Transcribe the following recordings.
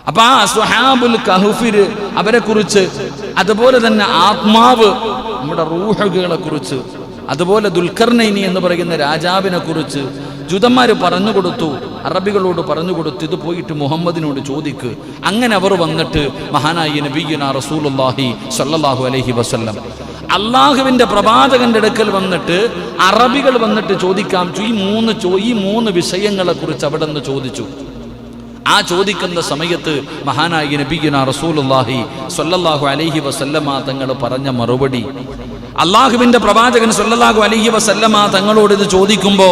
അപ്പൊ ആ സ്വഹാബുൽ കഹ്ഫിര് അവരെ കുറിച്ച്, അതുപോലെ തന്നെ ആത്മാവ് നമ്മുടെ റൂഹുകളെ കുറിച്ച്, അതുപോലെ ദുൽഖർനൈനി എന്ന് പറയുന്ന രാജാവിനെ കുറിച്ച് ജൂതന്മാര് പറഞ്ഞു കൊടുത്തു, അറബികളോട് പറഞ്ഞു കൊടുത്തു, ഇത് പോയിട്ട് മുഹമ്മദിനോട് ചോദിക്ക്. അങ്ങനെ അവർ വന്നിട്ട് മഹാനായ നബിയുനാ റസൂലുള്ളാഹി സ്വല്ലല്ലാഹു അലൈഹി വസല്ലം അള്ളാഹുവിന്റെ പ്രവാചകന്റെ അടുക്കൽ വന്നിട്ട് അറബികൾ വന്നിട്ട് ചോദിക്കാം, ഈ മൂന്ന് വിഷയങ്ങളെ കുറിച്ച് അവിടെ നിന്ന് ചോദിച്ചു. ആ ചോദിക്കുന്ന സമയത്ത് മഹാനായ നബിയുനാ റസൂലുള്ളാഹി സ്വല്ലല്ലാഹു അലൈഹി വസല്ലമ തങ്ങൾ പറഞ്ഞ മറുപടി, അള്ളാഹുവിന്റെ പ്രവാചകൻ സ്വല്ലല്ലാഹു അലൈഹി വസല്ലമ തങ്ങളോട് ഇത് ചോദിക്കുമ്പോ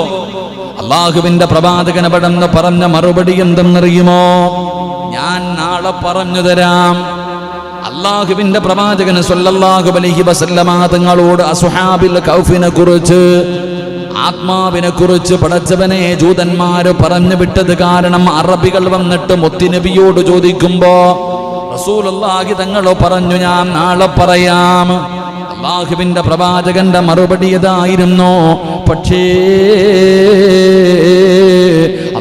അള്ളാഹുവിന്റെ പ്രവാചകൻ അവിടെ നിന്ന് പറഞ്ഞ മറുപടി എന്തെന്നറിയുമോ? ഞാൻ നാളെ പറഞ്ഞു തരാം. അള്ളാഹുവിന്റെ പ്രവാചകൻ സ്വല്ലല്ലാഹു അലൈഹി വസല്ലമ തങ്ങളോട് അസ്ഹാബിൽ കൗഫിനെ കുറിച്ച്, ആത്മാവിനെ കുറിച്ച് പടച്ചവനെ ജൂതന്മാര് പറഞ്ഞു വിട്ടത് കാരണം അറബികൾ വന്നിട്ട് മുത്തുനബിയോട് ചോദിക്കുമ്പോ റസൂലുള്ളാഹി തങ്ങൾ പറഞ്ഞു, ഞാൻ നാളെ പറയാം. അള്ളാഹുവിന്റെ പ്രവാചകന്റെ മറുപടി ഇതായിരുന്നു. പക്ഷേ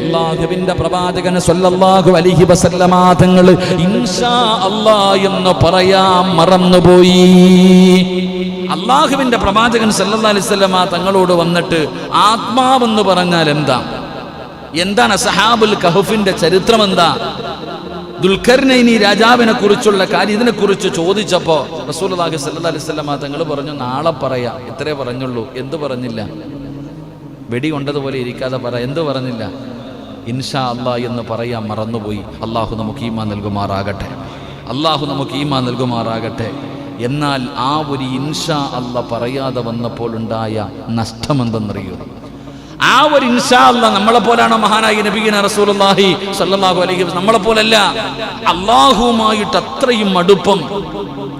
അള്ളാഹുവിന്റെ പ്രവാചകൻ സ്വല്ലല്ലാഹു അലൈഹി വസല്ലമ തങ്ങൾ ഇൻഷാ അല്ലാഹ് എന്ന് പറയാൻ മറന്നുപോയി. അള്ളാഹുവിന്റെ പ്രവാചകൻ സല്ലല്ലാഹു അലൈഹി വസല്ലമ തങ്ങളോട് വന്നിട്ട് ആത്മാവെന്ന് പറഞ്ഞാൽ എന്താണ് അസ്ഹാബുൽ കഹ്ഫിന്റെ ചരിത്രം എന്താ, ദുൽഖർനൈനി രാജാവിനെ കുറിച്ചുള്ള കാര്യം ഇതിനെക്കുറിച്ച് ചോദിച്ചപ്പോ റസൂലുള്ളാഹി സ്വല്ലല്ലാഹു അലൈഹി വസല്ലമ തങ്ങൾ പറഞ്ഞു, നാളെ പറയാം. ഇത്രേ പറഞ്ഞുള്ളൂ. എന്ത് പറഞ്ഞില്ല? വെടി കൊണ്ടതുപോലെ ഇരിക്കാതെ പറ. എന്ത് പറഞ്ഞില്ല? ഇൻഷാ അല്ലാഹ് എന്ന് പറയാൻ മറന്നുപോയി. അള്ളാഹു നമുക്ക് ഈമാൻ നൽകുമാറാകട്ടെ. അള്ളാഹു നമുക്ക് ഈമാൻ നൽകുമാറാകട്ടെ. എന്നാൽ ആ ഒരു ഇൻഷാ അല്ലാഹ് പറയാതെ വന്നപ്പോൾ ഉണ്ടായ നഷ്ടം എന്തെന്നറിയോ? ആ ഒരു ഇൻഷാ അല്ലാഹ് നമ്മളെ പോലാണോ മഹാനായ നബിയുനാ റസൂലുള്ളാഹി സ്വല്ലല്ലാഹു അലൈഹി വസല്ലം? നമ്മളെ പോലല്ല. അള്ളാഹുമായിട്ട് അത്രയും അടുപ്പം,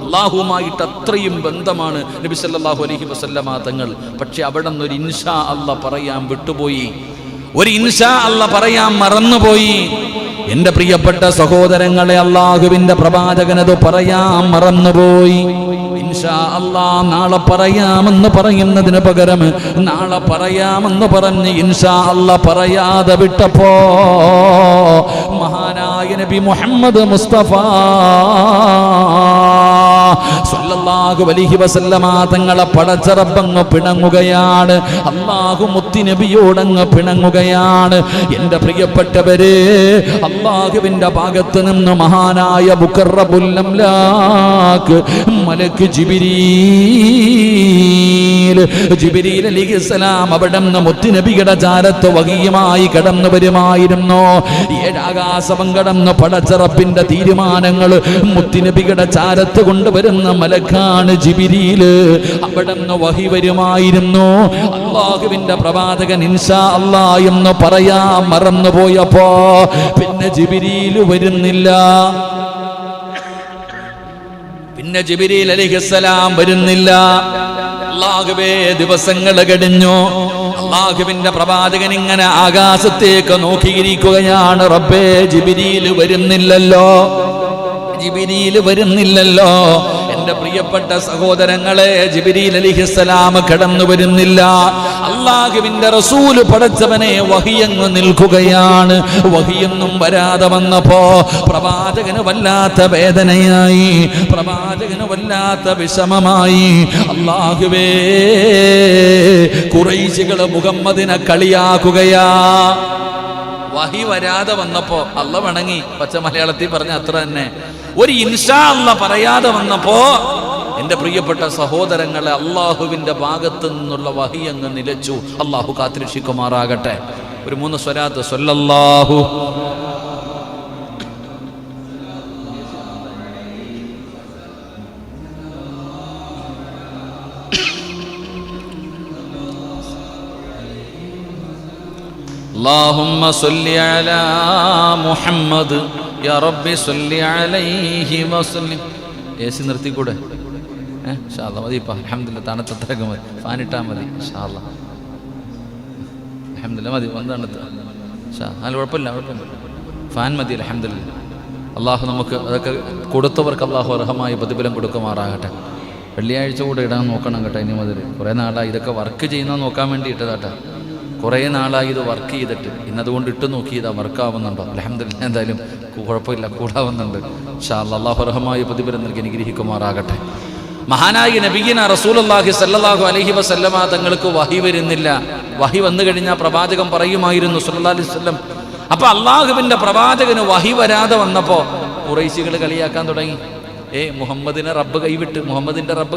അള്ളാഹുമായിട്ട് അത്രയും ബന്ധമാണ് നബി സല്ലല്ലാഹു അലൈഹി വസല്ലമ തങ്ങൾ. പക്ഷെ അവിടെ നിന്നൊരു ഇൻഷാ അല്ലാഹ് പറയാൻ വിട്ടുപോയി, ഒരു ഇൻഷാ അല്ലാഹ് പറയാൻ മറന്നുപോയി. എന്റെ പ്രിയപ്പെട്ട സഹോദരങ്ങളെ, അള്ളാഹുവിന്റെ പ്രവാചകനത് പറയാൻ മറന്നുപോയി. ഇൻഷാ അല്ലാഹ് നാളെ പറയാമെന്ന് പറയുന്നതിന് പകരം നാളെ പറയാമെന്ന് പറഞ്ഞ് ഇൻഷാ അല്ലാഹ് പറയാതെ വിട്ടപ്പോ മഹാനായ നബി മുഹമ്മദ് മുസ്തഫ സ്വല്ലല്ലാഹു അലൈഹി വസല്ലമ തങ്ങളെ പടച്ച റബ്ബങ്ങ് പിണങ്ങുകയാണ്. അല്ലാഹു മുത്തുനബിയോടങ്ങ് പിണങ്ങുകയാണ്. എൻ്റെ പ്രിയപ്പെട്ടവരെ, അല്ലാഹുവിൻ്റെ ഭാഗത്ത് നിന്ന് മഹാനായ മുഖറബുൽ അംലാക്ക് മലക്ക് ജിബ്രീൽ അലൈഹിസ്സലാം അവിടെ നിന്ന് മുത്തുനബിയുടെ ചാരത്ത് വഹിയുമായി കടന്നു വരുമായിരുന്നു. ഏഴാകാശം കടന്ന് പടച്ച റബ്ബിന്റെ തീരുമാനങ്ങൾ മുത്തുനബിയുടെ ചാരത്ത് കൊണ്ടുവരുന്ന മലക്കാണ് ജിബ്രീൽ. അവിടെ നിന്ന് വഹി വരുമായിരുന്നു. അല്ലാഹുവിന്റെ പ്രവാചകൻ ഇൻഷാ അല്ലാഹ് എന്ന് പറയാൻ മറന്നുപോയപ്പോ പിന്നെ ജിബ്രീൽ വരുന്നില്ല. പിന്നെ ജിബ്രീൽ അലൈഹിസ്സലാം വരുന്നില്ല. അല്ലാഹുവേ, ദിവസങ്ങൾ കഴിഞ്ഞു. അല്ലാഹുവിന്റെ പ്രവാചകൻ ഇങ്ങനെ ആകാശത്തേക്ക് നോക്കിയിരിക്കുകയാണ്. റബ്ബേ, ജിബ്രീൽ വരുന്നില്ലല്ലോ, ജിബ്രീൽ വരുന്നില്ലല്ലോ. എൻ്റെ പ്രിയപ്പെട്ട സഹോദരങ്ങളെ, ജിബ്രീൽ അലൈഹിസ്സലാം കടന്നു വരുന്നില്ല. അല്ലാഹുവിന്റെ റസൂല് പടച്ചവനെ വഹിയങ്ങ് നിൽക്കുകയാണ്. വഹിയൊന്നും വരാതെ വന്നപ്പോ പ്രവാചകന് വല്ലാത്ത വേദനയായി, പ്രവാചകന് വല്ലാത്ത വിഷമമായി. അല്ലാഹുവേ, ഖുറൈശികൾ മുഹമ്മദിനെ കളിയാക്കുകയാ. വഹി വരാതെ വന്നപ്പോ അല്ല വണങ്ങി, പച്ച മലയാളത്തിൽ പറഞ്ഞ അത്ര തന്നെ. ഒരു ഇൻഷാ അല്ലാഹ് പറയാതെ വന്നപ്പോ എൻ്റെ പ്രിയപ്പെട്ട സഹോദരങ്ങളെ, അള്ളാഹുവിന്റെ ഭാഗത്തു നിന്നുള്ള വഹി അങ്ങ് നിലച്ചു. അള്ളാഹു കാത്തിരക്ഷിക്കുമാറാകട്ടെ. ഒരു 3 സ്വലാത്ത് സ്വല്ലല്ലാഹു اللهم صل على محمد يا رب صل عليه وسلم. ഏസി നിർത്തിക്കൂടെ? ഇൻഷാ അല്ലാഹ് മതി. ഇപ്പം അൽഹംദുലില്ലാഹ് തണുത്തത്രയൊക്കെ മതി. ഫാനിട്ടാൽ മതി. ഇൻഷാ അല്ലാഹ് അൽഹംദുലില്ലാഹ് മതി. തണുത്ത് അത് കുഴപ്പമില്ല, ഫാൻ മതി. അൽഹംദുലില്ലാഹ്. അള്ളാഹു നമുക്ക് അതൊക്കെ കൊടുത്തവർക്ക് അള്ളാഹു അർഹമായ പ്രതിഫലം കൊടുക്കുമാറാകട്ടെ. വെള്ളിയാഴ്ച കൂടെ ഇടാൻ നോക്കണം കേട്ടോ. ഇനി മുതൽ കുറേ നാളായി ഇതൊക്കെ വർക്ക് ചെയ്യുന്നത് നോക്കാൻ വേണ്ടി ഇട്ടതാട്ടാ. കുറേ നാളായി ഇത് വർക്ക് ചെയ്തിട്ട് ഇന്നതുകൊണ്ട് ഇട്ട് നോക്കിയതാ വർക്കാവുന്നുണ്ടോ. അൽഹംദുലില്ലാഹ്. എന്തായാലും കുഴപ്പമില്ല, കൂടാവുന്നുണ്ട്. ഇൻഷാ അല്ലാഹ് അല്ലാഹു റഹ്മായ പ്രതിഫലം നൽകി അനുഗ്രഹിക്കുമാറാകട്ടെ. മഹാനായ നബിയിന റസൂലുള്ളാഹി സ്വല്ലല്ലാഹു അലൈഹി വസല്ലമ തങ്ങൾക്ക് വഹി വരുന്നില്ല. വഹി വന്നു കഴിഞ്ഞാൽ പ്രവാചകൻ പറയുമായിരുന്നു സല്ലല്ലാഹു അലൈഹി വസല്ലം. അപ്പൊ അള്ളാഹുവിന്റെ പ്രവാചകന് വഹി വരാതെ വന്നപ്പോ ഖുറൈശികൾ കളിയാക്കാൻ തുടങ്ങി. മുഹമ്മദിന്റെ റബ്ബ്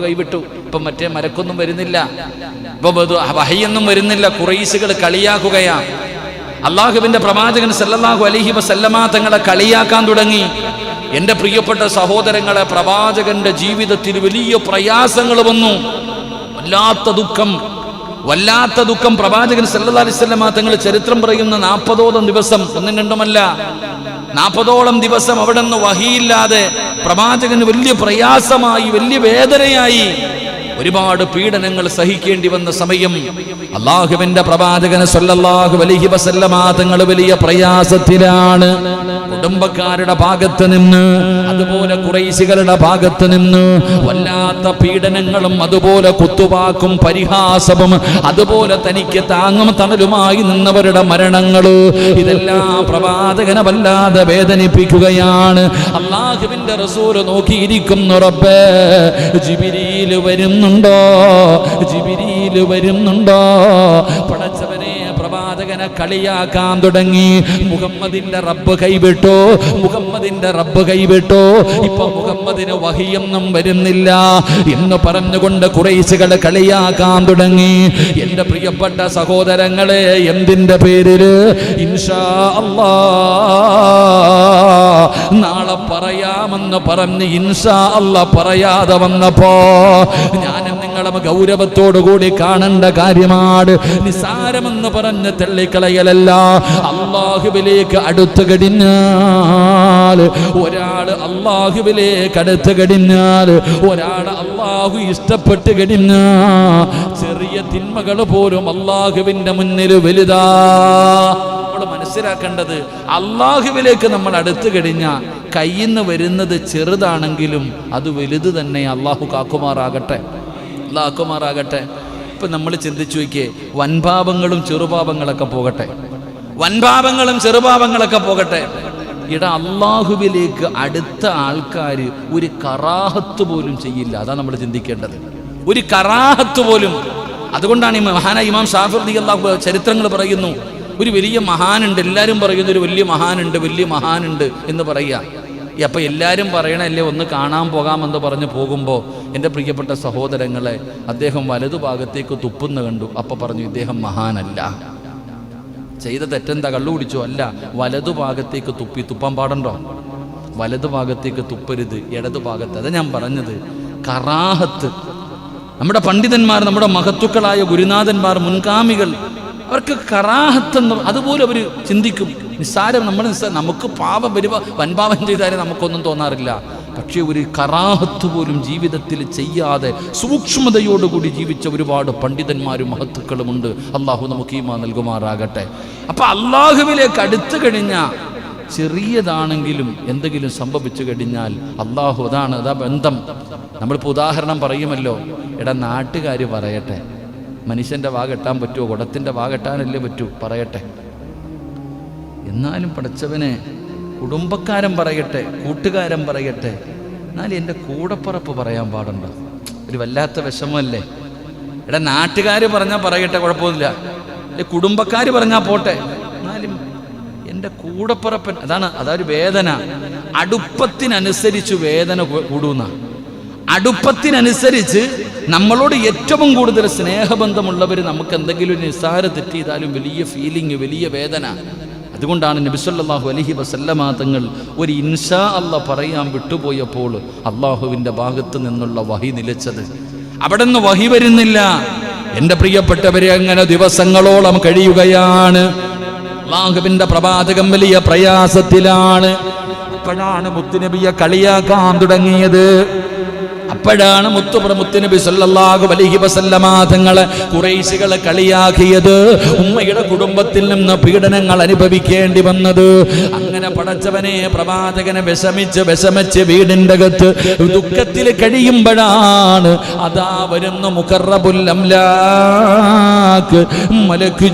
കൈവിട്ടു, ഇപ്പൊ മറ്റേ മരക്കൊന്നും വരുന്നില്ല, ഇപ്പൊ വഹിയൊന്നും വരുന്നില്ല. ഖുറൈശികൾ കളിയാക്കുകയാ. അള്ളാഹുവിന്റെ പ്രവാചകൻ സല്ലല്ലാഹു അലൈഹി വസല്ലമ തങ്ങളെ കളിയാക്കാൻ തുടങ്ങി. എൻ്റെ പ്രിയപ്പെട്ട സഹോദരങ്ങളെ, പ്രവാചകന്റെ ജീവിതത്തിൽ വലിയ പ്രയാസങ്ങൾ വന്നു. വല്ലാത്ത ദുഃഖം പ്രവാചകൻ സല്ലല്ലാഹു അലൈഹി വസല്ലമ തങ്ങൾ ചരിത്രം പറയുന്ന 40ഓളം ദിവസം, ഒന്നും രണ്ടുമല്ല 40ഓളം ദിവസം അവിടെ നിന്ന് വഹിയില്ലാതെ പ്രവാചകന് വലിയ പ്രയാസമായി, വലിയ വേദനയായി. ഒരുപാട് പീഡനങ്ങൾ സഹിക്കേണ്ടി വന്ന സമയം അള്ളാഹുവിന്റെ പ്രവാചകന് സല്ലല്ലാഹു അലൈഹി വസല്ലമ തങ്ങൾ വലിയ പ്രയാസത്തിലാണ്. കുടുംബക്കാരുടെ ഭാഗത്ത് നിന്ന്, അതുപോലെ ഖുറൈശികളുടെ ഭാഗത്ത് നിന്ന് വല്ലാത്ത പീഡനങ്ങളും, അതുപോലെ കുത്തുവാക്കും പരിഹാസവും, അതുപോലെ തനിക്ക് താങ്ങും തണലുമായി നിന്നവരുടെ മരണങ്ങള്, ഇതെല്ലാം പ്രവാചകനെ വല്ലാതെ വേദനിപ്പിക്കുകയാണ്. അള്ളാഹുവിന്റെ റസൂൽ നോക്കിയിരിക്കുന്നു. റബ്ബേ, ജിബ്രീൽ വരുന്നുണ്ടോ? പടച്ചവനെ, പ്രവാചകനെ കളിയാക്കാൻ തുടങ്ങി. മുഹമ്മദിന്റെ റബ്ബ് കൈവിട്ടു, ഇപ്പൊ മുഹമ്മദിന് വഹിയൊന്നും വരുന്നില്ല എന്ന് പറഞ്ഞുകൊണ്ട് ഖുറൈശികളെ കളിയാക്കാൻ തുടങ്ങി. എന്റെ പ്രിയപ്പെട്ട സഹോദരങ്ങളെ, എന്തിന്റെ പേരില്? ഇൻഷാ അല്ലാഹ് നാളെ പറയാമെന്ന് പറഞ്ഞ് ഇൻഷാ അല്ലാഹ് പറയാതെ വന്നപ്പോ ഞാനും നിങ്ങളും ഗൗരവത്തോടുകൂടി കാണേണ്ട കാര്യമാണ്. നിസാരമെന്ന് പറഞ്ഞ് തള്ളിക്കളയലല്ല. അള്ളാഹുവിലേക്ക് അടുത്തു കഴിഞ്ഞാൽ ഒരാൾ അള്ളാഹു ഇഷ്ടപ്പെട്ട് കഴിഞ്ഞാൽ ചെറിയ തിന്മകൾ പോലും അള്ളാഹുവിന്റെ മുന്നിൽ വലുതാ. നമ്മൾ മനസ്സിലാക്കേണ്ടത്, അള്ളാഹുവിലേക്ക് നമ്മൾ അടുത്തു കഴിഞ്ഞാൽ കയ്യിൽ നിന്ന് വരുന്നത് ചെറുതാണെങ്കിലും അത് വലുത് തന്നെ. അള്ളാഹു കാക്കുമാറാകട്ടെ. ഇപ്പൊ നമ്മൾ ചിന്തിച്ചു നോക്കിയേ, വൻപാപങ്ങളും ചെറുപാപങ്ങളൊക്കെ പോകട്ടെ. അള്ളാഹുവിലേക്ക് അടുത്ത ആൾക്കാർ ഒരു കറാഹത്ത് പോലും ചെയ്യില്ല. അതാണ് നമ്മൾ ചിന്തിക്കേണ്ടത്, ഒരു കറാഹത്ത് പോലും. അതുകൊണ്ടാണ് മഹാനായ ഇമാം ഷാഫിഈ റളിയല്ലാഹു അൻഹു ചരിത്രങ്ങൾ പറയുന്നു, ഒരു വലിയ മഹാനുണ്ട്, എല്ലാവരും പറയുന്നു ഒരു വലിയ മഹാനുണ്ട് എന്ന് പറയുക. അപ്പം എല്ലാവരും പറയണല്ലേ ഒന്ന് കാണാൻ പോകാമെന്ന് പറഞ്ഞ് പോകുമ്പോൾ എൻ്റെ പ്രിയപ്പെട്ട സഹോദരങ്ങളെ, അദ്ദേഹം വലതുഭാഗത്തേക്ക് തുപ്പുന്ന കണ്ടു. അപ്പം പറഞ്ഞു, ഇദ്ദേഹം മഹാനല്ല. ചെയ്ത തെറ്റെന്താ? കള്ളു കുടിച്ചോ? അല്ല, വലതുഭാഗത്തേക്ക് തുപ്പാൻ പാടുണ്ടോ? വലതുഭാഗത്തേക്ക് തുപ്പരുത്, ഇടതുഭാഗത്ത്. അതാ ഞാൻ പറഞ്ഞത്, കറാഹത്ത്. നമ്മുടെ പണ്ഡിതന്മാർ, നമ്മുടെ മഹത്തുക്കളായ ഗുരുനാഥന്മാർ, മുൻഗാമികൾ, അവർക്ക് കറാഹത്തെന്ന് അതുപോലെ അവർ ചിന്തിക്കും. നിസ്സാരം, നമുക്ക് പാപം വരുമ്പോൾ വൻപാപം ചെയ്താലും നമുക്കൊന്നും തോന്നാറില്ല. പക്ഷേ ഒരു കറാഹത്ത് പോലും ജീവിതത്തിൽ ചെയ്യാതെ സൂക്ഷ്മതയോടുകൂടി ജീവിച്ച ഒരുപാട് പണ്ഡിതന്മാരും മഹത്തുക്കളുമുണ്ട്. അള്ളാഹു നമുക്ക് ഈമാൻ നൽകുമാറാകട്ടെ. അപ്പം അള്ളാഹുവിലേക്ക് അടുത്തു കഴിഞ്ഞാൽ ചെറിയതാണെങ്കിലും എന്തെങ്കിലും സംഭവിച്ചു കഴിഞ്ഞാൽ അള്ളാഹു, അതാ ബന്ധം. നമ്മളിപ്പോൾ ഉദാഹരണം പറയുമല്ലോ, നാട്ടുകാർ പറയട്ടെ, മനുഷ്യൻ്റെ വാ കെട്ടാൻ പറ്റുമോ? കുടത്തിൻ്റെ വാ കെട്ടാനല്ലേ പറ്റൂ, പറയട്ടെ. എന്നാലും പടച്ചവനെ, കുടുംബക്കാരൻ പറയട്ടെ, കൂട്ടുകാരൻ പറയട്ടെ, എന്നാലും എൻ്റെ കൂടപ്പറപ്പ് പറയാൻ പാടുണ്ടോ? ഒരു വല്ലാത്ത വിഷമമല്ലേ? നാട്ടുകാർ പറഞ്ഞാൽ പറയട്ടെ, കുഴപ്പമില്ല. കുടുംബക്കാർ പറഞ്ഞാൽ പോട്ടെ, എന്നാലും എൻ്റെ കൂടപ്പറപ്പൻ, അതൊരു വേദന. അടുപ്പത്തിനനുസരിച്ച് വേദന കൂടുന്ന, അടുപ്പത്തിനനുസരിച്ച് നമ്മളോട് ഏറ്റവും കൂടുതൽ സ്നേഹബന്ധമുള്ളവർ നമുക്ക് എന്തെങ്കിലും നിസ്സാര തെറ്റ് ചെയ്താലും വലിയ ഫീലിംഗ്, വലിയ വേദന. അതുകൊണ്ടാണ് നബി സല്ലല്ലാഹു അലൈഹി വസല്ലമ തങ്ങൾ ഒരു ഇൻഷാ അല്ലാഹ് പറയാൻ വിട്ടുപോയപ്പോൾ അള്ളാഹുവിൻ്റെ ഭാഗത്ത് നിന്നുള്ള വഹി നിലച്ചത്. അവിടെ നിന്ന് വഹി വരുന്നില്ല. എൻ്റെ പ്രിയപ്പെട്ടവരെ, അങ്ങനെ ദിവസങ്ങളോളം കഴിയുകയാണ്. അള്ളാഹുവിൻ്റെ പ്രവാചകൻ വലിയ പ്രയാസത്തിലാണ്. അപ്പോഴാണ് മുത്തുനബിയെ കളിയാക്കാൻ തുടങ്ങിയത്. അപ്പോഴാണ് മുത്തുനബി സല്ലല്ലാഹു അലൈഹി വസല്ലമ തങ്ങളെ ഖുറൈശികളെ കളിയാക്കിയത്, ഉമ്മയുടെ കുടുംബത്തിൽ നിന്ന് പീഡനങ്ങൾ അനുഭവിക്കേണ്ടി വന്നത്. അങ്ങനെ പടച്ചവനെ പ്രവാചകനെ വിഷമിച്ച് വീടിന്റെ അകത്ത് ദുഃഖത്തിൽ കഴിയുമ്പോഴാണ് അതാ വരുന്ന മുഖറബുൽ അംലാക്ക് മലക്ക്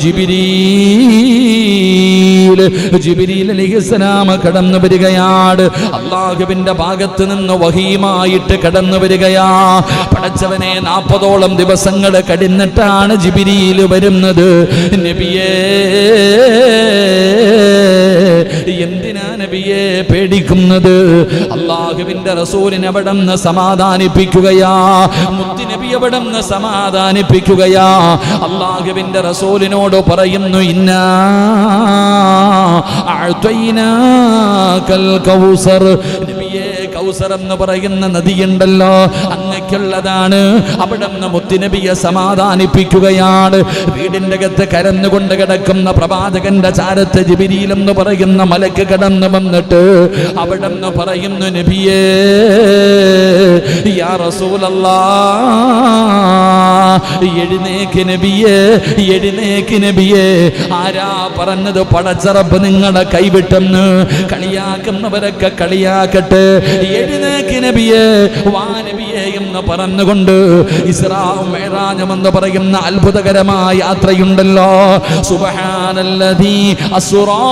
ജിബ്രീൽ അലൈഹിസ്സലാം കടന്നു വരികയാണ്. അല്ലാഹുവിന്റെ ഭാഗത്ത് നിന്ന് വഹീമായിട്ട് കടന്നു വരികയാ. പടച്ചവനെ 40ഓളം ദിവസങ്ങൾ കഴിഞ്ഞിട്ടാണ് ജിബ്രീൽ വരുന്നത്. നബിയേ, എന്തിനാ നബിയെ പേടിക്കുന്നത്? അല്ലാഹുവിന്റെ റസൂലിനെ അവിടുന്ന് സമാധാനിപ്പിക്കുകയാ. മുത്തുനബി അവിടുന്ന് സമാധാനിപ്പിക്കുകയാ. അല്ലാഹുവിന്റെ റസൂലിനോട് പറയുന്നു, ഇന്നാ അഅ്തൈനാകൽ കൗസർ. നബിയെ, കൗസർ എന്ന് പറയുന്ന നദിയുണ്ടല്ലോ, അങ്ങക്കുള്ളതാണ്. അവിടുന്ന് മുത്തുനബിയെ സമാധാനിപ്പിക്കുകയാണ്. വീടിന്റെ അകത്ത് കരന്നുകൊണ്ട് കിടക്കുന്ന പ്രവാചകന്റെ ചാരത്ത് ജിബ്രീൽ എന്ന് പറയുന്ന മലക്ക് കടന്നു വന്നിട്ട് അവിടുന്ന് പറയുന്നു, നബിയേ, യാ റസൂലല്ലാഹ്, എഴുന്നേക്ക് നബിയേ, എഴുന്നേക്ക് നബിയേ. ആരാ പറഞ്ഞത്? പടച്ച റബ്ബ് നിങ്ങളെ കൈവിട്ടെന്ന്. കളിയാക്കുന്നവരൊക്കെ കളിയാക്കട്ടെ, എഴുന്നേക്ക് നബിയേ, വാ നബിയേ എന്ന് പറഞ്ഞുകൊണ്ട് ഇസ്രാഉം മിഅ്റാജും എന്ന് പറയുന്ന അത്ഭുതകരമായ യാത്രയുണ്ടല്ലോ. സുബ്ഹാനല്ലദീ അസ്റാ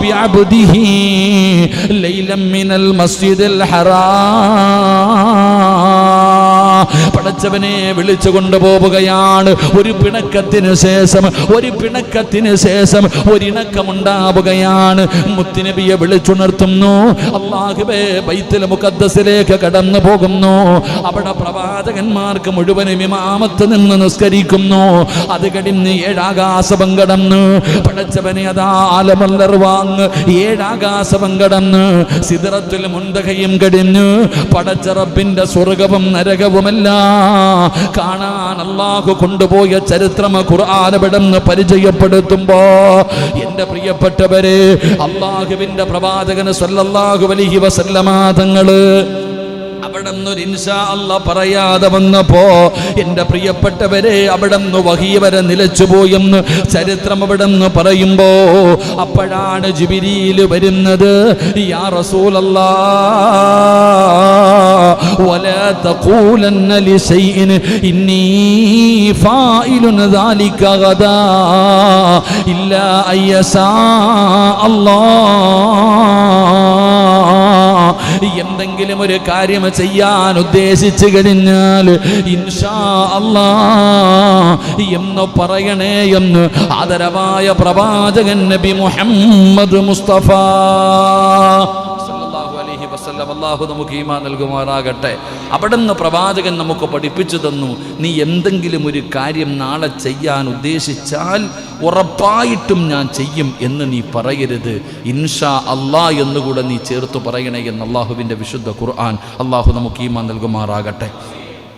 ബിഅബ്ദിഹി ലൈലൻ മിനൽ മസ്ജിദിൽ ഹറാം. പടച്ചവനെ വിളിച്ചു കൊണ്ടുപോവുകയാണ്. ഒരു പിണക്കത്തിന് ശേഷം ഒരിണക്കമുണ്ടാവുകയാണ്. മുത്തുനബിയെ വിളിച്ചുണർത്തുന്നു. അല്ലാഹുവേ, ബൈത്തുൽ മുഖദ്ദസിലേക്ക് കടന്നു പോകുന്നു. അവിടെ പ്രവാചകന്മാർക്ക് മുഴുവനും ഇമാമത്ത് നിന്ന് നിസ്കരിക്കുന്നു. അത് കഴിഞ്ഞ് 7 ആകാശം കടന്ന് പടച്ചവനെ അതാ ആലമുൽ അർവാങ് 7 ആകാശം കടന്ന് സിദ്റത്തുൽ മുൻതഹയും കഴിഞ്ഞ് പടച്ച റബ്ബിന്റെ സ്വർഗവും നരകവുമെല്ലാം കാണാൻ അല്ലാഹു കൊണ്ടുപോയ ചരിത്രം ഖുർആൻ ഇവിടുന്ന് പരിചയപ്പെടുത്തുമ്പോ എന്റെ പ്രിയപ്പെട്ടവരെ, അല്ലാഹുവിന്റെ പ്രവാചകൻ സല്ലല്ലാഹു അലൈഹി വസല്ലമ തങ്ങള് അവിടുന്ന് ഇൻഷാ അല്ലാഹ് പറയാതെ വന്നപ്പോ എന്റെ പ്രിയപ്പെട്ടവരെ, അവിടുന്ന് വഹീ വരെ നിലച്ചുപോയെന്ന് ചരിത്രം അവിടുന്ന് പറയുമ്പോ അപ്പോഴാണ് ജിബ്രീൽ വരുന്നത്. യാ റസൂലല്ലാഹ്, വലാ തഖൂലന്ന ലിശൈഇൻ ഇന്നി ഫായിലുൻ ദാലിക ഗദാ ഇല്ലാ അയ്യസാ അല്ലാഹ്. എന്തെങ്കിലും ഒരു കാര്യം ചെയ്യാൻ ഉദ്ദേശിച്ചു കഴിഞ്ഞാൽ ഇൻഷാ അല്ലാഹ് എന്ന് പറയണേ എന്ന് ആദരവായ പ്രവാചകൻ നബി മുഹമ്മദ് മുസ്തഫ സല്ലല്ലാഹു അലൈഹി വസല്ലം. അല്ലാഹു നമുക്ക് ഈമാൻ നൽകുമാറാകട്ടെ. അവിടുന്ന് പ്രവാചകൻ നമുക്ക് പഠിപ്പിച്ചു തന്നു, നീ എന്തെങ്കിലും ഒരു കാര്യം നാളെ ചെയ്യാൻ ഉദ്ദേശിച്ചാൽ ഉറപ്പായിട്ടും ഞാൻ ചെയ്യും എന്ന് നീ പറയരുത്, ഇൻഷാ അല്ലാഹ് എന്നുകൂടെ നീ ചേർത്ത് പറയണേ എന്ന് അല്ലാഹുവിൻ്റെ വിശുദ്ധ ഖുർആൻ. അല്ലാഹു നമുക്ക് ഈമാൻ നൽകുമാറാകട്ടെ.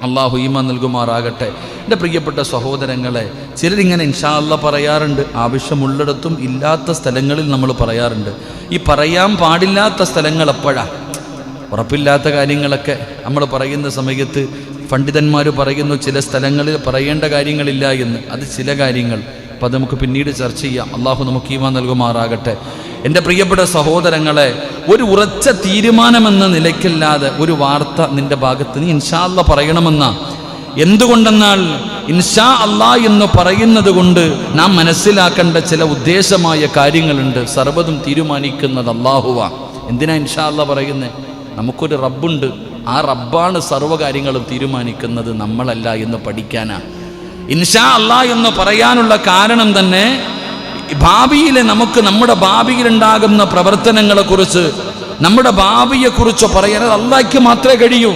അല്ലാഹു ഈമാൻ നൽകുമാറാകട്ടെ. എൻ്റെ പ്രിയപ്പെട്ട സഹോദരങ്ങളെ, ചിലരിങ്ങനെ ഇൻഷാ അല്ലാഹ് പറയാറുണ്ട്, ആവശ്യമുള്ളിടത്തും ഇല്ലാത്ത സ്ഥലങ്ങളിൽ നമ്മൾ പറയാറുണ്ട്. ഈ പറയാൻ പാടില്ലാത്ത സ്ഥലങ്ങൾ എപ്പോഴാണ്? ഉറപ്പില്ലാത്ത കാര്യങ്ങളൊക്കെ നമ്മൾ പറയുന്ന സമയത്ത് പണ്ഡിതന്മാർ പറയുന്നു ചില സ്ഥലങ്ങളിൽ പറയേണ്ട കാര്യങ്ങളില്ല എന്ന്. അത് ചില കാര്യങ്ങൾ, അപ്പം അത് നമുക്ക് പിന്നീട് ചർച്ച ചെയ്യാം. അള്ളാഹു നമുക്ക് ഈമാൻ നൽകുമാറാകട്ടെ. എൻ്റെ പ്രിയപ്പെട്ട സഹോദരങ്ങളെ, ഒരു ഉറച്ച തീരുമാനമെന്ന നിലയ്ക്കല്ലാതെ ഒരു വാർത്ത നിന്റെ ഭാഗത്ത് നീ ഇൻഷാ അല്ലാഹ് പറയണമെന്നാ. എന്തുകൊണ്ടെന്നാൽ ഇൻഷാ അല്ലാഹ് എന്ന് പറയുന്നത് കൊണ്ട് നാം മനസ്സിലാക്കേണ്ട ചില ഉദ്ദേശമായ കാര്യങ്ങളുണ്ട്. സർവ്വതും തീരുമാനിക്കുന്നത് അല്ലാഹുവാ. എന്തിനാ ഇൻഷാ അല്ലാഹ് പറയുന്നത്? നമുക്കൊരു റബ്ബുണ്ട്, ആ റബ്ബാണ് സർവ്വകാര്യങ്ങളും തീരുമാനിക്കുന്നത്, നമ്മളല്ല എന്ന് പഠിക്കാനാ. ഇൻഷാ അല്ലാഹ് എന്ന് പറയാനുള്ള കാരണം തന്നെ ഭാവിയിലെ നമുക്ക് നമ്മുടെ ഭാവിയിലുണ്ടാകുന്ന പ്രവർത്തനങ്ങളെക്കുറിച്ച്, നമ്മുടെ ഭാവിയെക്കുറിച്ച് പറയാൻ അല്ലാഹ്ക്ക് മാത്രമേ കഴിയൂ.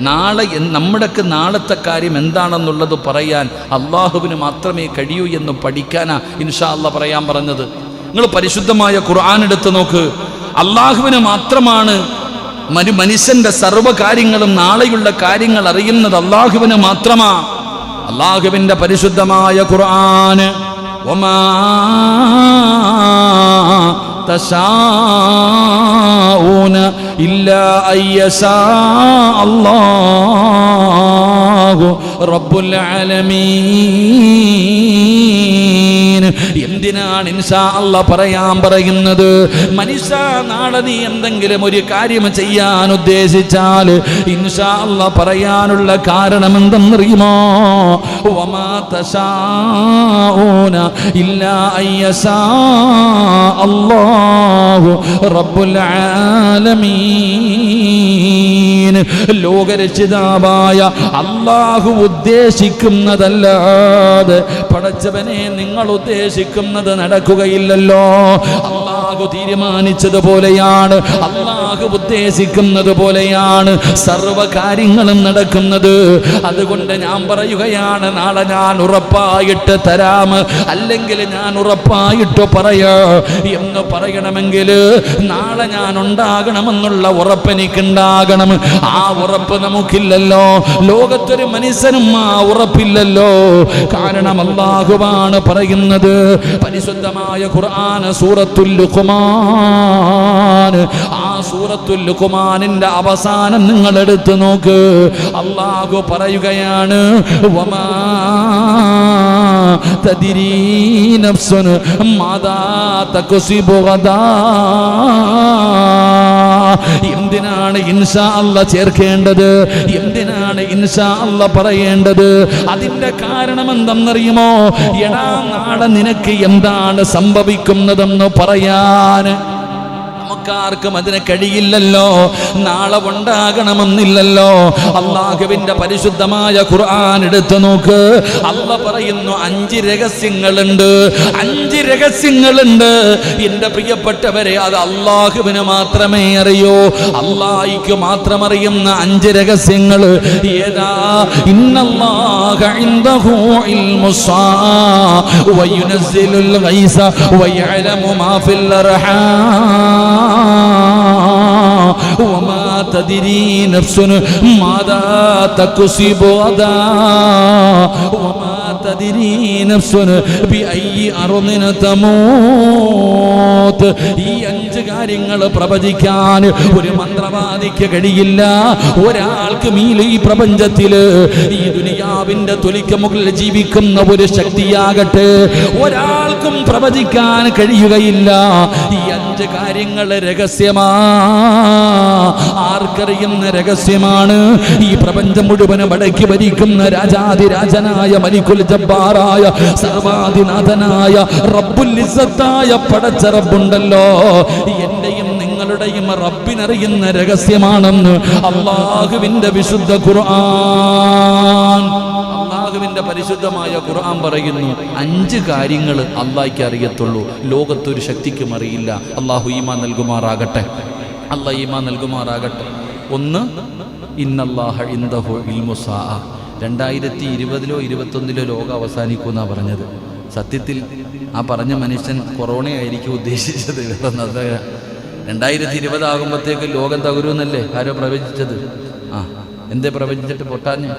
നാളെ നമ്മുടെയൊക്കെ നാളത്തെ കാര്യം എന്താണെന്നുള്ളത് പറയാൻ അള്ളാഹുവിന് മാത്രമേ കഴിയൂ എന്ന് പഠിക്കാനാ ഇൻഷാ അല്ലാഹ് പറയാൻ പറഞ്ഞത്. നിങ്ങൾ പരിശുദ്ധമായ ഖുർആൻ എടുത്ത് നോക്ക്. അള്ളാഹുവിന് മാത്രമാണ് മനുഷ്യന്റെ സർവ്വകാര്യങ്ങളും നാളെയുള്ള കാര്യങ്ങൾ അറിയുന്നത് അള്ളാഹുവിന് മാത്രമാ. അള്ളാഹുവിന്റെ പരിശുദ്ധമായ ഖുർആൻ, വമാ തശാഊന ഇല്ലാ അയ്യശാ അല്ലാഹു റബ്ബുൽ ആലമീൻ. എന്തിനാണ് ഇൻഷാ അല്ലാഹ് പറയാൻ പറയുന്നത്? മനുഷ്യ, നാളെ നീ എന്തെങ്കിലും ഒരു കാര്യം ചെയ്യാൻ ഉദ്ദേശിച്ചാൽ ഇൻഷാ അല്ലാഹ് പറയാനുള്ള കാരണം എന്തെന്നറിയുമോ? വമാ തശാഊന ഇല്ലാ അയ്യശാ അല്ലാഹു റബ്ബുൽ ആലമീൻ. ലോകരക്ഷിതാവായ അല്ലാഹു ഉദ്ദേശിക്കുന്നതല്ലാതെ പടച്ചവനെ നിങ്ങൾ ഉദ്ദേശിക്കുന്നത് നടക്കുകയില്ലല്ലോ. അല്ലാഹു തീരുമാനിച്ചതുപോലെയാണ്, അല്ലാഹു ഉദ്ദേശിക്കുന്നത് പോലെയാണ് സർവ്വ കാര്യങ്ങളും നടക്കുന്നത്. അതുകൊണ്ട് ഞാൻ പറയുകയാണ്, നാളെ ഞാൻ ഉറപ്പായിട്ട് തരാം, അല്ലെങ്കിൽ ഞാൻ ഉറപ്പായിട്ട് പറയാ എന്ന് പറയണമെങ്കിൽ നാളെ ഞാൻ ഉണ്ടാകണമെന്നുള്ള ഉറപ്പ് എനിക്കുണ്ടാകണം. ആ ഉറപ്പ് നമുക്കില്ലല്ലോ. ലോകത്തൊരു മനുഷ്യനും ആ ഉറപ്പില്ലല്ലോ. കാരണം അല്ലാഹുവാണ് പറയുന്നത്. പരിശുദ്ധമായ ഖുർആൻ സൂറത്തുൽ ലുഖ്മാൻ, ആ സൂറത്തുൽ ലുഖ്മാനിന്റെ അവസാനം നിങ്ങൾ എടുത്തു നോക്ക്. അല്ലാഹു പറയുകയാണ്, വമാ തദ്രീ നഫ്സുൻ മാദാ തക്സിബു ഗദാ. എന്തിനാണ് ഇൻഷാ അല്ലാഹ് ചേർക്കേണ്ടത്? എന്തിനാണ് ഇൻഷാ അല്ലാഹ് പറയേണ്ടത്? അതിന്റെ കാരണം എന്തെന്നറിയുമോ? എടാ, നാളെ നിനക്ക് എന്താണ് സംഭവിക്കുന്നതെന്ന് പറയാൻ നമുക്കാർക്കും അതിന് കഴിയില്ലല്ലോ. നാളെ ഉണ്ടാകണമെന്നില്ലല്ലോ. അല്ലാഹുവിന്റെ പരിശുദ്ധമായ ഖുർആൻ എടുത്തു നോക്ക്. അല്ലാഹ് പറയുന്നു 5 രഹസ്യങ്ങളുണ്ട്. 5 രഹസ്യങ്ങളുണ്ട് എൻ്റെ പ്രിയപ്പെട്ടവരെ. അത് അല്ലാഹുവിന് മാത്രമേ അറിയൂ. അല്ലാഹുവിന് മാത്രം അറിയുന്ന 5 രഹസ്യങ്ങൾ ഏതാ? ഇന്നല്ലാഹ ഇൻദഹു ഇൽമുസ്സാ വയുനസ്സിലുൽ ഗൈസ വയഅലമു മാ ഫിൽ അർഹാം വമാ തദ്രീ നഫ്സുൻ മാദാ തക്സിബു ഗദാ വമാ തദ്രീ നഫ്സുൻ ബിഅയ്യി അർദിൻ തമൂത്ത്. ഈ 5 കാര്യങ്ങൾ പ്രവചിക്കാൻ ഒരു മന്ത്രവാദിക്ക് കഴിയില്ല. ഒരാൾക്ക് ഈ പ്രപഞ്ചത്തില് ഈ ദുനിയാവിന്റെ തൊലിക്ക് മുകളിൽ ജീവിക്കുന്ന ഒരു ശക്തിയാകട്ടെ ഒരാൾക്കും പ്രവചിക്കാൻ കഴിയുകയില്ല. ഈ 5 കാര്യങ്ങൾ രഹസ്യമാ. ആർക്കറിയുന്ന രഹസ്യമാണ്? ഈ പ്രപഞ്ചം മുഴുവനും അടക്കി ഭരിക്കുന്ന രാജാതിരാജനായ മലിക്കുൽ ജബ്ബാറായ സർവാധിനാഥനായ റബ്ബുൽ ഇസ്സത്തായ പടച്ച റബ്ബുണ്ടല്ലോ. എന്റെയും നിങ്ങളുടെയും റബ്ബിനറിയുന്ന രഹസ്യമാണെന്ന് അല്ലാഹുവിന്റെ വിശുദ്ധ ഖുർആൻ, അല്ലാഹുവിന്റെ പരിശുദ്ധമായ ഖുർആൻ പറയുന്നു. 5 കാര്യങ്ങൾ അല്ലാഹ്ക്ക് അറിയത്തുള്ളൂ, ലോകത്തൊരു ശക്തിക്കും അറിയില്ല. അല്ലാഹു ഈമാൻ നൽകുമാറാകട്ടെ. അല്ലാഹ് ഈമാൻ നൽകുമാറാകട്ടെ. 1, ഇന്നല്ലാഹ ഇൻദഹു ഇൽമുസ്സാ. 2020 21 ലോകം അവസാനിക്കുമെന്നാണ് പറഞ്ഞത്. സത്യത്തിൽ ആ പറഞ്ഞ മനുഷ്യൻ കൊറോണയായിരിക്കും ഉദ്ദേശിച്ചത്. 2020 ആകുമ്പോഴത്തേക്ക് ലോകം തകരുമെന്നല്ലേ ആരോ പ്രവചിച്ചത്? എന്തേ പ്രവചിച്ചിട്ട് പൊട്ടാഞ്ഞ്?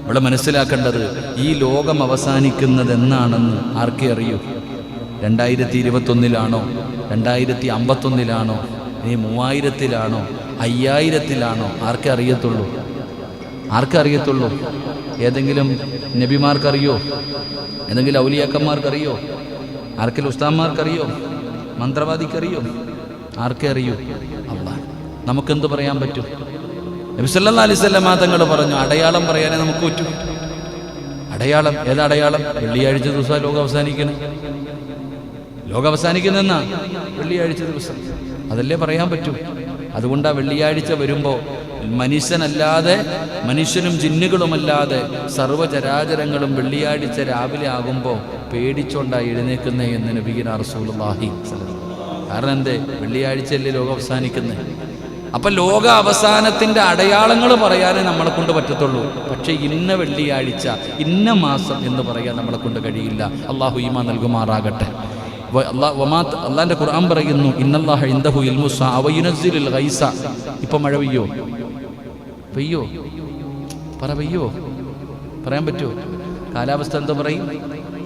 ഇവിടെ മനസ്സിലാക്കേണ്ടത് ഈ ലോകം അവസാനിക്കുന്നത് എന്നാണെന്ന് ആർക്കേ അറിയൂ? 2021 2051 ഇനി 3000 5000 ആർക്കേ അറിയത്തുള്ളൂ? ആർക്കറിയത്തുള്ളൂ? ഏതെങ്കിലും നബിമാർക്കറിയോ? ഏതെങ്കിലും ഔലിയാക്കന്മാർക്കറിയോ? ആർക്കെങ്കിലും ഉസ്താദ്മാർക്കറിയോ? മന്ത്രവാദിക്കറിയോ? ആർക്കേ അറിയൂ? അല്ലാഹ്. നമുക്കെന്ത് പറയാൻ പറ്റും? നബി സല്ലല്ലാഹു അലൈഹി വസല്ലം തങ്ങൾ പറഞ്ഞു, അടയാളം പറയാനേ നമുക്ക് പറ്റൂ. അടയാളം ഏതാ അടയാളം? വെള്ളിയാഴ്ച ദിവസം ലോകം അവസാനിക്കണം. ലോകം അവസാനിക്കുന്നെന്നാ? വെള്ളിയാഴ്ച ദിവസം. അതല്ലേ പറയാൻ പറ്റൂ. അതുകൊണ്ട് ആ വെള്ളിയാഴ്ച വരുമ്പോൾ മനുഷ്യനല്ലാതെ, മനുഷ്യനും ജിന്നുകളുമല്ലാതെ സർവ്വചരാചരങ്ങളും വെള്ളിയാഴ്ച രാവിലെ ആകുമ്പോൾ പേടിച്ചോണ്ടായി എഴുന്നേക്കുന്നേ എന്ന് നബിയുന റസൂലുള്ളാഹി സ്വല്ലല്ലാഹു. കാരണം എന്തേ? വെള്ളിയാഴ്ചയല്ലേ ലോകം അവസാനിക്കുന്നത്. അപ്പൊ ലോക അവസാനത്തിന്റെ അടയാളങ്ങൾ പറയാനേ നമ്മളെ കൊണ്ട് പറ്റത്തുള്ളൂ. പക്ഷെ ഇന്ന വെള്ളിയാഴ്ച ഇന്ന മാസം എന്ന് പറയാൻ നമ്മളെ കൊണ്ട് കഴിയില്ല. അല്ലാഹു ഈമാൻ നൽകുമാറാകട്ടെ. അല്ലാഹുവിന്റെ ഖുർആൻ പറയുന്നു, ഇന്നല്ലാഹ ഇൻദഹു ഇൽമുസ്സാ വയുനസ്സിലുൽ ഗൈസ. ഇപ്പൊ മഴ പെയ്യോ? പെയ്യോ? പെയ്യോ? പറയാൻ പറ്റുമോ? കാലാവസ്ഥ എന്താ പറയും?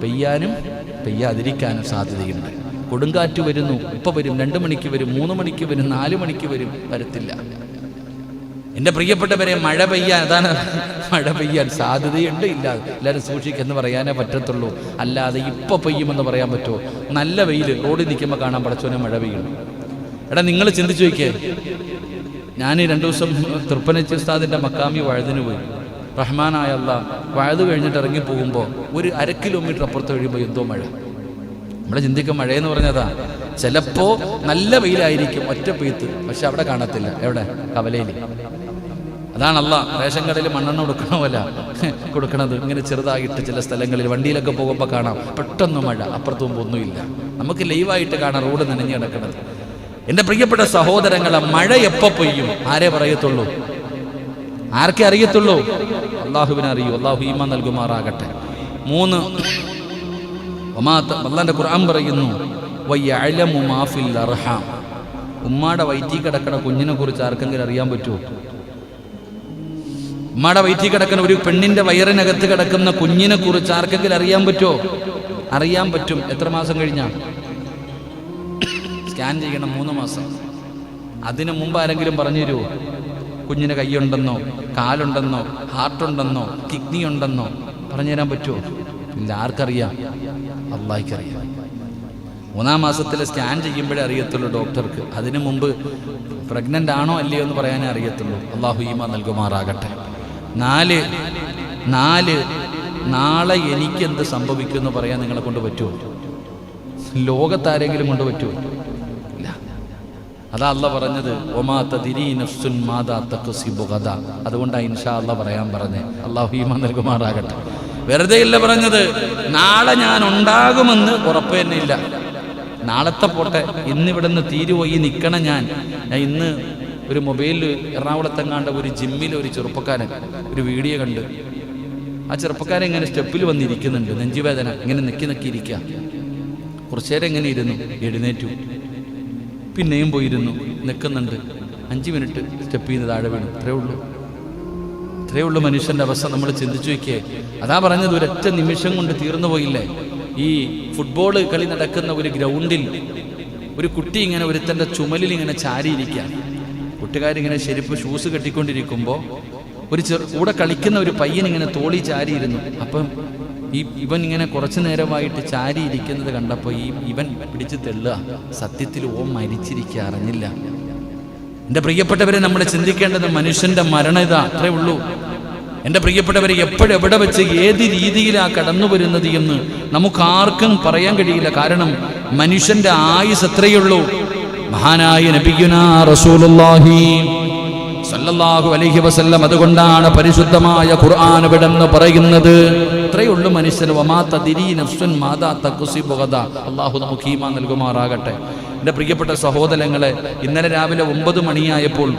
പെയ്യാനും പെയ്യാതിരിക്കാനും സാധ്യതയുണ്ട്. കൊടുങ്കാറ്റ് വരുന്നു, ഇപ്പം വരും, 2 മണിക്ക് വരും, 3 മണിക്ക് വരും, 4 മണിക്ക് വരും, വരത്തില്ല. എൻ്റെ പ്രിയപ്പെട്ടവരെ, മഴ പെയ്യാൻ, അതാണ് മഴ പെയ്യാൻ സാധ്യതയുണ്ട്, ഇല്ല, എല്ലാവരും സൂക്ഷിക്കെന്ന് പറയാനേ പറ്റത്തുള്ളൂ. അല്ലാതെ ഇപ്പോൾ പെയ്യുമെന്ന് പറയാൻ പറ്റുമോ? നല്ല വെയിൽ റോഡിൽ നിൽക്കുമ്പോൾ കാണാൻ പടച്ചോനെ മഴ പെയ്യണം. എടാ, നിങ്ങൾ ചിന്തിച്ചു നോക്കിയേ. ഞാൻ 2 ദിവസം തൃപ്പനച്ചി ഉസ്താദിൻ്റെ മക്കാമി വഴുതിന് പോയി. റഹ്മാനായ അല്ലാഹ്, വഴുത് കഴിഞ്ഞിട്ട് ഇറങ്ങി പോകുമ്പോൾ ഒരു 1/2 കിലോമീറ്റർ അപ്പുറത്ത് കഴിയുമ്പോൾ എന്തോ മഴ. നമ്മളെ ചിന്തിക്കും മഴയെന്ന് പറഞ്ഞതാ. ചിലപ്പോൾ നല്ല വെയിലായിരിക്കും, ഒറ്റ പെയ്ത്ത്, പക്ഷെ അവിടെ കാണത്തില്ല. എവിടെ? കവലയിൽ. അതാണ് അല്ലാഹ് റേഷൻ കടയിൽ മണ്ണെണ്ണ കൊടുക്കണ പോലെ കൊടുക്കണത്. ഇങ്ങനെ ചെറുതായിട്ട് ചില സ്ഥലങ്ങളിൽ വണ്ടിയിലൊക്കെ പോകുമ്പോൾ കാണാം, പെട്ടെന്ന് മഴ, അപ്പുറത്ത് മുമ്പ് ഒന്നുമില്ല. നമുക്ക് ലൈവായിട്ട് കാണാം റോഡ് നനഞ്ഞു കിടക്കുന്നത്. എൻ്റെ പ്രിയപ്പെട്ട സഹോദരങ്ങളെ, മഴ എപ്പോൾ പെയ്യും ആരേ പറയത്തുള്ളൂ? ആർക്കേ അറിയത്തുള്ളൂ? അള്ളാഹുവിനെ അറിയൂ. അള്ളാഹു ഈമാൻ നൽകുമാറാകട്ടെ. 3 അല്ലാഹുവിന്റെ ഖുർആൻ പറയുന്നു, വയഅലമു മാ ഫിൽ അർഹാം. ഉമ്മാടെ വയറ്റിൽ കിടക്കുന്ന കുഞ്ഞിനെ കുറിച്ച് ആർക്കെങ്കിലും അറിയാൻ പറ്റുമോ? ഉമ്മാടെ വയറ്റിൽ കിടക്കുന്ന ഒരു പെണ്ണിന്റെ വയറിനകത്ത് കിടക്കുന്ന കുഞ്ഞിനെ കുറിച്ച് ആർക്കെങ്കിലും അറിയാൻ പറ്റുമോ? അറിയാൻ പറ്റും. എത്ര മാസം കഴിഞ്ഞാ സ്കാൻ ചെയ്യണം? 3 മാസം. അതിനു മുമ്പ് ആരെങ്കിലും പറഞ്ഞു തരുമോ? കുഞ്ഞിന് കൈയുണ്ടെന്നോ, കാലുണ്ടെന്നോ, ഹാർട്ടുണ്ടെന്നോ, കിഡ്നി ഉണ്ടെന്നോ പറഞ്ഞു തരാൻ പറ്റുമോ? ഇല്ല. ആർക്കറിയാം? അള്ളാഹിക്കറിയാം. 3-ാം മാസത്തിൽ സ്കാൻ ചെയ്യുമ്പോഴേ അറിയത്തുള്ളൂ ഡോക്ടർക്ക്. അതിനു മുമ്പ് പ്രഗ്നൻ്റ് ആണോ അല്ലയോ എന്ന് പറയാനേ അറിയത്തുള്ളൂ. അള്ളാഹു ഈമാൻ നൽകുമാറാകട്ടെ. 4 നാളെ എനിക്കെന്ത് സംഭവിക്കുമെന്ന് പറയാൻ നിങ്ങളെ കൊണ്ട് പറ്റുമോ? ലോകത്താരെങ്കിലും കൊണ്ട് പറ്റുമോ? ഇല്ല. അതാ അള്ളാഹ് പറഞ്ഞത്, ഒമാ തദ്രീ നഫ്സുൻ മാദാ തക്സിബു ഗദാ. അതുകൊണ്ടാണ് ഇൻഷാ അള്ളാഹ് പറയാൻ പറഞ്ഞത്. അള്ളാഹു ഈമാൻ നൽകുമാറാകട്ടെ. വെറുതെ ഇല്ല പറഞ്ഞത്. നാളെ ഞാൻ ഉണ്ടാകുമെന്ന് ഉറപ്പ് തന്നെ ഇല്ല. നാളത്തെ പോട്ടെ, ഇന്നിവിടെ നിന്ന് തീരുപോയി നിൽക്കണം. ഞാൻ ഇന്ന് ഒരു മൊബൈലിൽ എറണാകുളത്തെങ്ങാണ്ട് ഒരു ജിമ്മിൽ ഒരു ചെറുപ്പക്കാരൻ ഒരു വീഡിയോ കണ്ട്. ആ ചെറുപ്പക്കാരൻ ഇങ്ങനെ സ്റ്റെപ്പിൽ വന്നിരിക്കുന്നുണ്ട്, നെഞ്ചുവേദന, ഇങ്ങനെ നെക്കിയിരിക്കുക. കുറച്ചു നേരം ഇങ്ങനെ ഇരുന്നു, എഴുന്നേറ്റു, പിന്നെയും പോയിരുന്നു, നിൽക്കുന്നുണ്ട്. 5 മിനിറ്റ് സ്റ്റെപ്പ് ചെയ്ത് താഴെ വീണു. ഇത്രയേ ഉള്ളൂ മനുഷ്യൻ്റെ അവസ്ഥ. നമ്മൾ ചിന്തിച്ചു വയ്ക്കേ. അതാ പറഞ്ഞത്, ഒരൊറ്റ നിമിഷം കൊണ്ട് തീർന്നു പോയില്ലേ. ഈ ഫുട്ബോൾ കളി നടക്കുന്ന ഒരു ഗ്രൗണ്ടിൽ ഒരു കുട്ടി ഇങ്ങനെ ഒരുത്തൻ്റെ ചുമലിൽ ഇങ്ങനെ ചാരിയിരിക്കുക. കൂട്ടുകാരിങ്ങനെ ഷൂസ് കെട്ടിക്കൊണ്ടിരിക്കുമ്പോൾ ഒരു കൂടെ കളിക്കുന്ന ഒരു പയ്യൻ ഇങ്ങനെ തോളി ചാരിയിരുന്നു. അപ്പം ഇവൻ ഇങ്ങനെ കുറച്ചു നേരമായിട്ട് ചാരിയിരിക്കുന്നത് കണ്ടപ്പോൾ ഇവൻ പിടിച്ച് തെള്ളുക. സത്യത്തിൽ ഓൻ മരിച്ചിരിക്കുക, അറിഞ്ഞില്ല. എൻ്റെ പ്രിയപ്പെട്ടവരെ, നമ്മൾ ചിന്തിക്കേണ്ടത് മനുഷ്യൻ്റെ മരണം ഇതാ, അത്രേ ഉള്ളൂ. എൻ്റെ പ്രിയപ്പെട്ടവരെ, എപ്പോഴെവിടെ വെച്ച് ഏത് രീതിയിലാണ് കടന്നു വരുന്നത് എന്ന് നമുക്കാർക്കും പറയാൻ കഴിയില്ല. കാരണം മനുഷ്യൻ്റെ ആയുസ് എത്രയുള്ളൂ. മഹാനായ നബിയുനാ റസൂലുള്ളാഹി സല്ലല്ലാഹു അലൈഹി വസല്ലം, അതുകൊണ്ടാണ് പരിശുദ്ധമായ ഖുർആൻ വിടെന്ന് പറയുന്നത്. ഇത്രയുള്ളൂ മനുഷ്യൻ. വമാ തദ്രീ നഫ്സുൻ മാദാ തക്സിബു ഗദാ. അല്ലാഹു നമുക്ക് ഈമാൻ നൽകുമാറാകട്ടെ. എൻ്റെ പ്രിയപ്പെട്ട സഹോദരങ്ങളെ, ഇന്നലെ രാവിലെ 9 മണിയായപ്പോൾ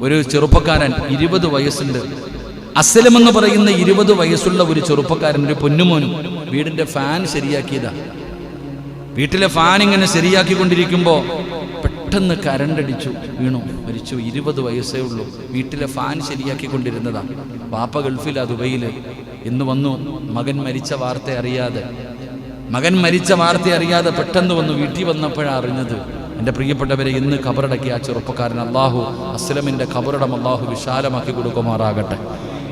ഒരു ചെറുപ്പക്കാരൻ, 20 വയസ്സുണ്ട്, അസ്ലം എന്ന് പറയുന്ന 20 വയസ്സുള്ള ഒരു ചെറുപ്പക്കാരൻ, ഒരു പൊന്നുമോനും, വീടിൻ്റെ ഫാൻ ശരിയാക്കിയതാ. വീട്ടിലെ ഫാൻ ഇങ്ങനെ ശരിയാക്കിക്കൊണ്ടിരിക്കുമ്പോൾ പെട്ടെന്ന് കരണ്ടടിച്ചു, വീണു, മരിച്ചു. 20 വയസ്സേ ഉള്ളൂ. വീട്ടിലെ ഫാൻ ശരിയാക്കിക്കൊണ്ടിരുന്നതാ. വാപ്പ ഗൾഫിലാ, ദുബൈയില്. ഇന്ന് വന്നു. മകൻ മരിച്ച വാർത്ത അറിയാതെ പെട്ടെന്ന് വന്നു. വീട്ടിൽ വന്നപ്പോഴാണ് അറിഞ്ഞത്. എൻ്റെ പ്രിയപ്പെട്ടവരെ, ഇന്ന് ഖബറടക്കിയ ആ ചെറുപ്പക്കാരൻ, അള്ളാഹു അസ്ലമിൻ്റെ ഖബറിടം അള്ളാഹു വിശാലമാക്കി കൊടുക്കുമാറാകട്ടെ.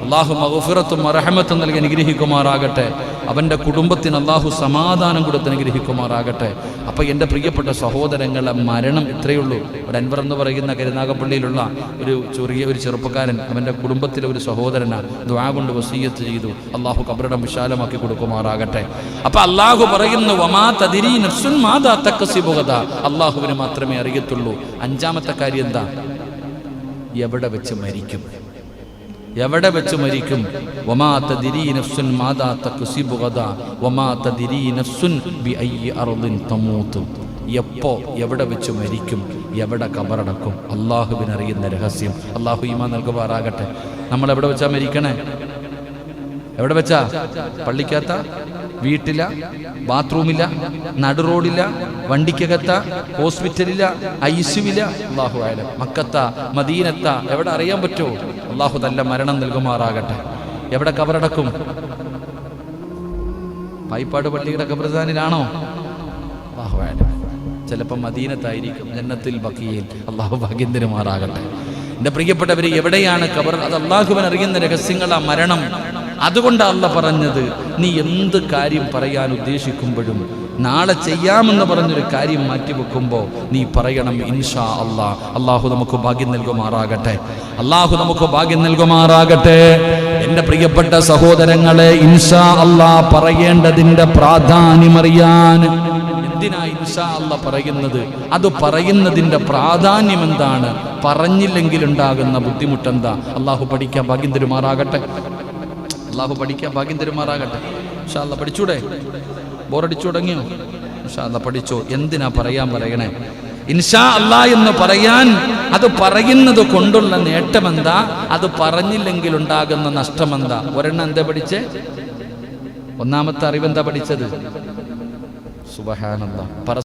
അള്ളാഹു മഗ്ഫിറത്തും റഹ്മത്തും നൽകി അനുഗ്രഹിക്കുമാറാകട്ടെ. അവൻ്റെ കുടുംബത്തിന് അള്ളാഹു സമാധാനം കൊടുത്ത് അനുഗ്രഹിക്കുമാറാകട്ടെ. അപ്പോൾ എൻ്റെ പ്രിയപ്പെട്ട സഹോദരങ്ങളെ, മരണം ഇത്രയുള്ളൂ. ഒരു അൻവർ എന്ന് പറയുന്ന കരുനാഗപ്പള്ളിയിലുള്ള ഒരു ചെറുപ്പക്കാരൻ, അവൻ്റെ കുടുംബത്തിലെ ഒരു സഹോദരനാണ്, ദുആ കൊണ്ട് വസിയ്യത്ത് ചെയ്തു. അള്ളാഹു ഖബറിടം വിശാലമാക്കി കൊടുക്കുമാറാകട്ടെ. അപ്പോൾ അള്ളാഹു പറയുന്നു, വമാ തദ്രീ നഫ്സുൻ മാദാ തക്സിബു ഗദാ. അള്ളാഹുവിന് മാത്രമേ അറിയത്തുള്ളൂ. 5-ാമത്തെ കാര്യം എന്താ? എവിടെ വെച്ച് മരിക്കും. വമാ തദ്രീ നഫ്സുൻ മാദാ തക്സിബു ഗദാ വമാ തദ്രീ നഫ്സുൻ ബിഅയ്യി അർദിൻ തമൂത്ത്. എപ്പോ എവിടെ വെച്ച് മരിക്കും, എവിടെ കബറടക്കും, അള്ളാഹുവിന് അറിയുന്ന രഹസ്യം. അള്ളാഹു ഈമാൻ നൽകുമാറാകട്ടെ. നമ്മൾ എവിടെ വെച്ചാ മരിക്കണേ? എവിടെ വെച്ചാ? പള്ളിക്കകത്ത, വീട്ടില, ബാത്റൂമില്ല, നടുറോഡില്ല, വണ്ടിക്കകത്ത, ഹോസ്പിറ്റലില്ല, ഐസിയുവില്ല, അല്ലാഹു അഅലം. മക്കത്ത, മദീനത്ത, എവിടെ അറിയാൻ പറ്റുമോ? അല്ലാഹു നല്ല മരണം നൽകുമാറാകട്ടെ. എവിടെ കബറടക്കും? പായിപ്പാട് പള്ളിയുടെ ഖബർസ്ഥാനിലാണോ? അല്ലാഹു അല്ലാഹു അഅലം. ചിലപ്പോൾ മദീനത്തായിരിക്കും, ജന്നത്തിൽ ബഖീയിൽ. അള്ളാഹു ഭാഗ്യം തരുമാറാകട്ടെ. എൻ്റെ പ്രിയപ്പെട്ടവർ, എവിടെയാണ് ഖബർ? അത് അള്ളാഹുവിന് അറിയുന്ന രഹസ്യങ്ങളാ മരണം. അതുകൊണ്ട് അള്ളാഹ് പറഞ്ഞത്, നീ എന്ത് കാര്യം പറയാൻ ഉദ്ദേശിക്കുമ്പോഴും നാളെ ചെയ്യാമെന്ന് പറഞ്ഞൊരു കാര്യം മാറ്റിവെക്കുമ്പോൾ നീ പറയണം ഇൻഷാ അല്ലാഹ്. അള്ളാഹു നമുക്ക് ഭാഗ്യം നൽകുമാറാകട്ടെ. അള്ളാഹു നമുക്ക് ഭാഗ്യം നൽകുമാറാകട്ടെ. എൻ്റെ പ്രിയപ്പെട്ട സഹോദരങ്ങളെ, ഇൻഷാ അല്ലാഹ് പറയേണ്ടതിൻ്റെ പ്രാധാന്യമറിയാൻ എന്തിനാ ഇൻഷാ അല്ലാഹ് പറയുന്നത്? അത് പറയുന്നതിൻ്റെ പ്രാധാന്യം എന്താണ്? പറഞ്ഞില്ലെങ്കിൽ ഉണ്ടാകുന്ന ബുദ്ധിമുട്ടെന്താ? അള്ളാഹു പഠിക്കാൻ ഭാഗ്യം തരുമാറാകട്ടെ. അള്ളാഹു പഠിക്കാൻ ഭാഗ്യം തരുമാറാകട്ടെ. ഇൻഷാ അല്ലാഹ് പഠിച്ചൂടെ? ബോറടിച്ചു തുടങ്ങിയോ? ഇൻഷാ അല്ലാഹ് പഠിച്ചോ. എന്തിനാ പറയണേ? ഇൻഷാ അല്ലാഹ് എന്ന് പറയാൻ, അത് പറയുന്നത് കൊണ്ടുള്ള നേട്ടമെന്താ? അത് പറഞ്ഞില്ലെങ്കിൽ ഉണ്ടാകുന്ന നഷ്ടമെന്താ? ഒരെണ്ണം എന്താ പഠിച്ചേ? ഒന്നാമത്തെ അറിവെന്താ പഠിച്ചത്? സുബ്ഹാനല്ലാഹ്.